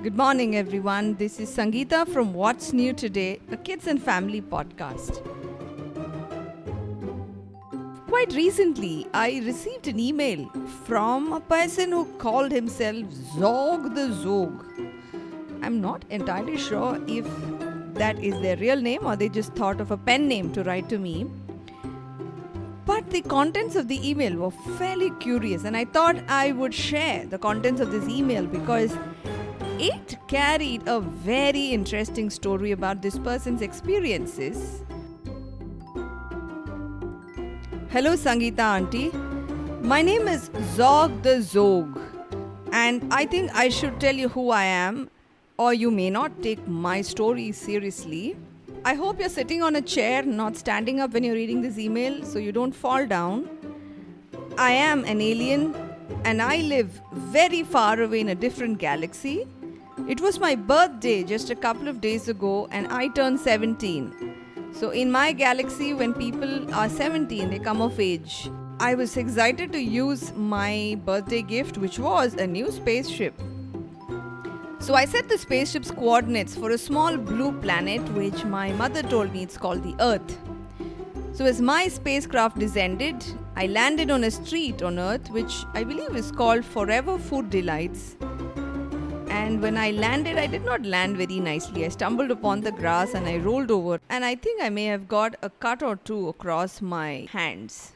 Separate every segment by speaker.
Speaker 1: Good morning, everyone. This is Sangeeta from What's New Today, a kids and family podcast. Quite recently, I received an email from a person who called himself Zog the Zog. I'm not entirely sure if that is their real name or they just thought of a pen name to write to me. But the contents of the email were fairly curious, and I thought I would share the contents of this email because it carried a very interesting story about this person's experiences. Hello, Sangeeta auntie. My name is Zog the Zog, and I think I should tell you who I am, or you may not take my story seriously. I hope you're sitting on a chair, not standing up when you're reading this email, so you don't fall down. I am an alien, and I live very far away in a different galaxy. It was my birthday just a couple of days ago, and I turned 17. So in my galaxy, when people are 17, they come of age. I was excited to use my birthday gift, which was a new spaceship. So I set the spaceship's coordinates for a small blue planet, which my mother told me it's called the Earth. So as my spacecraft descended, I landed on a street on Earth, which I believe is called Forever Food Delights. And when I landed, I did not land very nicely. I stumbled upon the grass and I rolled over. And I think I may have got a cut or two across my hands.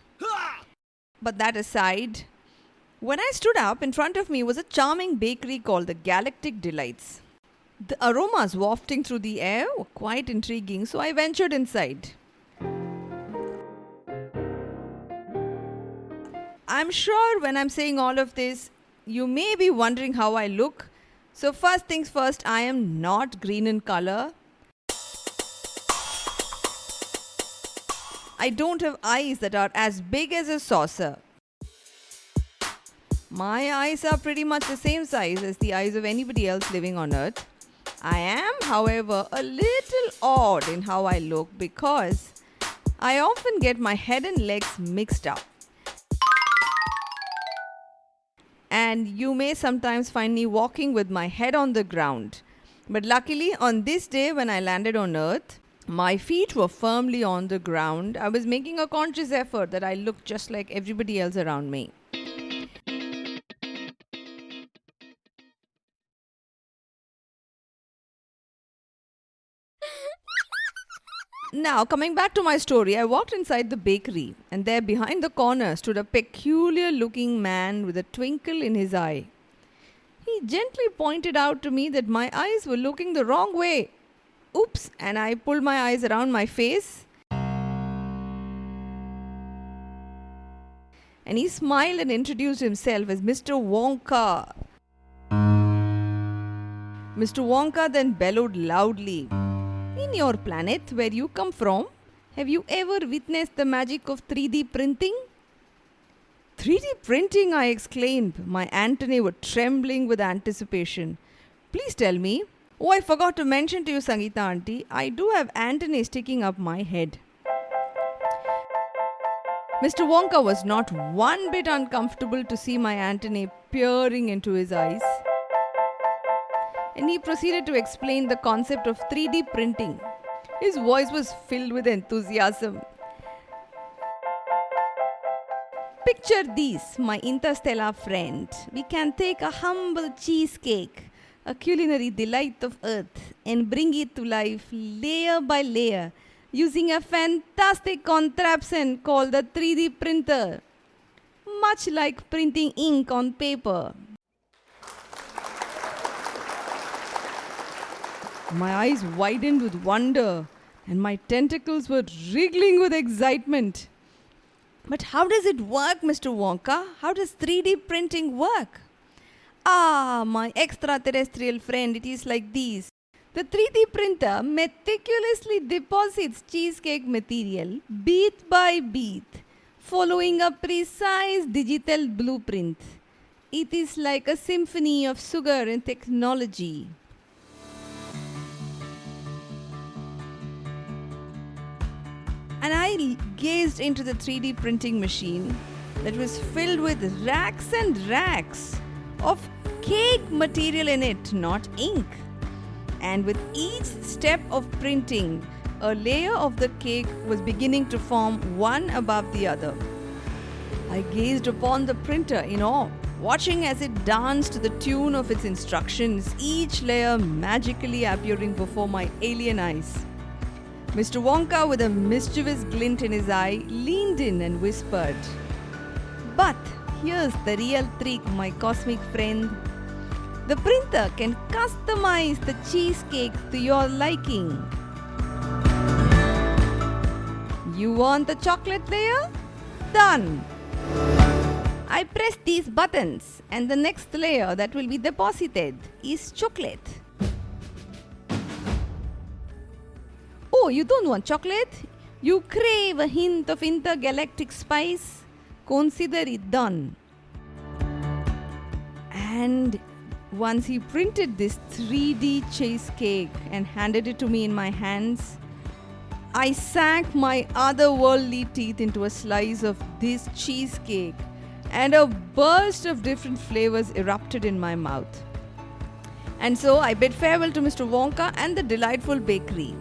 Speaker 1: But that aside, when I stood up, in front of me was a charming bakery called the Galactic Delights. The aromas wafting through the air were quite intriguing, so I ventured inside. I'm sure when I'm saying all of this, you may be wondering how I look. So first things first, I am not green in color. I don't have eyes that are as big as a saucer. My eyes are pretty much the same size as the eyes of anybody else living on Earth. I am, however, a little odd in how I look because I often get my head and legs mixed up. And you may sometimes find me walking with my head on the ground. But luckily, on this day when I landed on Earth, my feet were firmly on the ground. I was making a conscious effort that I looked just like everybody else around me. Now, coming back to my story, I walked inside the bakery, and there behind the corner stood a peculiar-looking man with a twinkle in his eye. He gently pointed out to me that my eyes were looking the wrong way. Oops, and I pulled my eyes around my face. And he smiled and introduced himself as Mr. Wonka. Mr. Wonka then bellowed loudly, "In your planet where you come from, have you ever witnessed the magic of 3D printing?" "3D printing?" I exclaimed. My antennae were trembling with anticipation. "Please tell me." "Oh, I forgot to mention to you, Sangeeta auntie, I do have antennae sticking up my head." Mr. Wonka was not one bit uncomfortable to see my antennae peering into his eyes. And he proceeded to explain the concept of 3D printing. His voice was filled with enthusiasm. "Picture this, my interstellar friend. We can take a humble cheesecake, a culinary delight of Earth, and bring it to life layer by layer using a fantastic contraption called the 3D printer, much like printing ink on paper." My eyes widened with wonder and my tentacles were wriggling with excitement. "But how does it work, Mr. Wonka? How does 3D printing work?" "Ah, my extraterrestrial friend, it is like this. The 3D printer meticulously deposits cheesecake material bit by bit, following a precise digital blueprint. It is like a symphony of sugar and technology." And I gazed into the 3D printing machine that was filled with racks and racks of cake material in it, not ink. And with each step of printing, a layer of the cake was beginning to form one above the other. I gazed upon the printer in awe, watching as it danced to the tune of its instructions, each layer magically appearing before my alien eyes. Mr. Wonka, with a mischievous glint in his eye, leaned in and whispered, "But here's the real trick, my cosmic friend. The printer can customize the cheesecake to your liking. You want the chocolate layer? Done. I press these buttons and the next layer that will be deposited is chocolate. Oh, you don't want chocolate? You crave a hint of intergalactic spice? Consider it done." And once he printed this 3D cheesecake and handed it to me in my hands, I sank my otherworldly teeth into a slice of this cheesecake, and a burst of different flavors erupted in my mouth. And so I bid farewell to Mr. Wonka and the delightful bakery.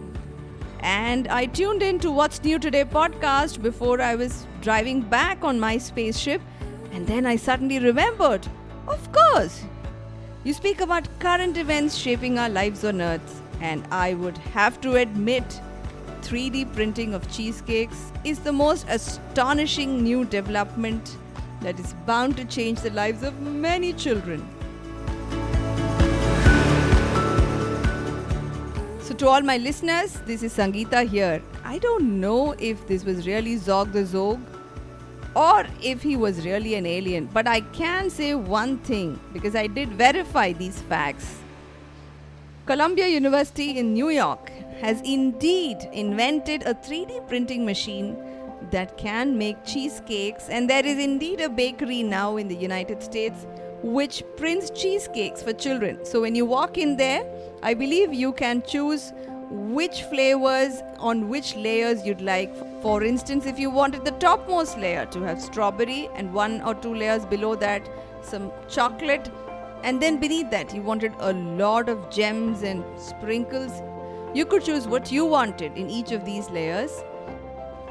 Speaker 1: And I tuned in to What's New Today podcast before I was driving back on my spaceship, and then I suddenly remembered, of course, you speak about current events shaping our lives on Earth, and I would have to admit, 3D printing of cheesecakes is the most astonishing new development that is bound to change the lives of many children. So to all my listeners, this is Sangeeta here. I don't know if this was really Zog the Zog or if he was really an alien, but I can say one thing because I did verify these facts. Columbia University in New York has indeed invented a 3D printing machine that can make cheesecakes, and there is indeed a bakery now in the United States which prints cheesecakes for children. So when you walk in there, I believe you can choose which flavors on which layers you'd like. For instance, if you wanted the topmost layer to have strawberry and 1 or 2 layers below that some chocolate, and then beneath that you wanted a lot of gems and sprinkles, you could choose what you wanted in each of these layers.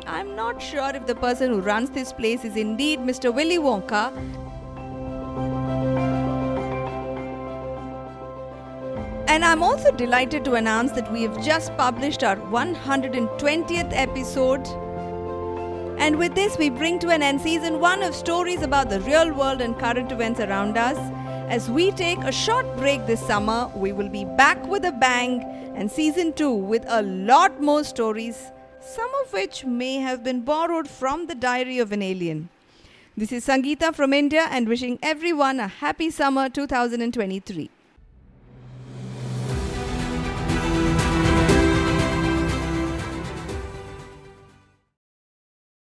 Speaker 1: I'm not sure if the person who runs this place is indeed Mr. Willy Wonka. And I'm also delighted to announce that we have just published our 120th episode. And with this, we bring to an end season 1 of stories about the real world and current events around us. As we take a short break this summer, we will be back with a bang, and season 2 with a lot more stories, some of which may have been borrowed from the Diary of an Alien. This is Sangeeta from India and wishing everyone a happy summer 2023.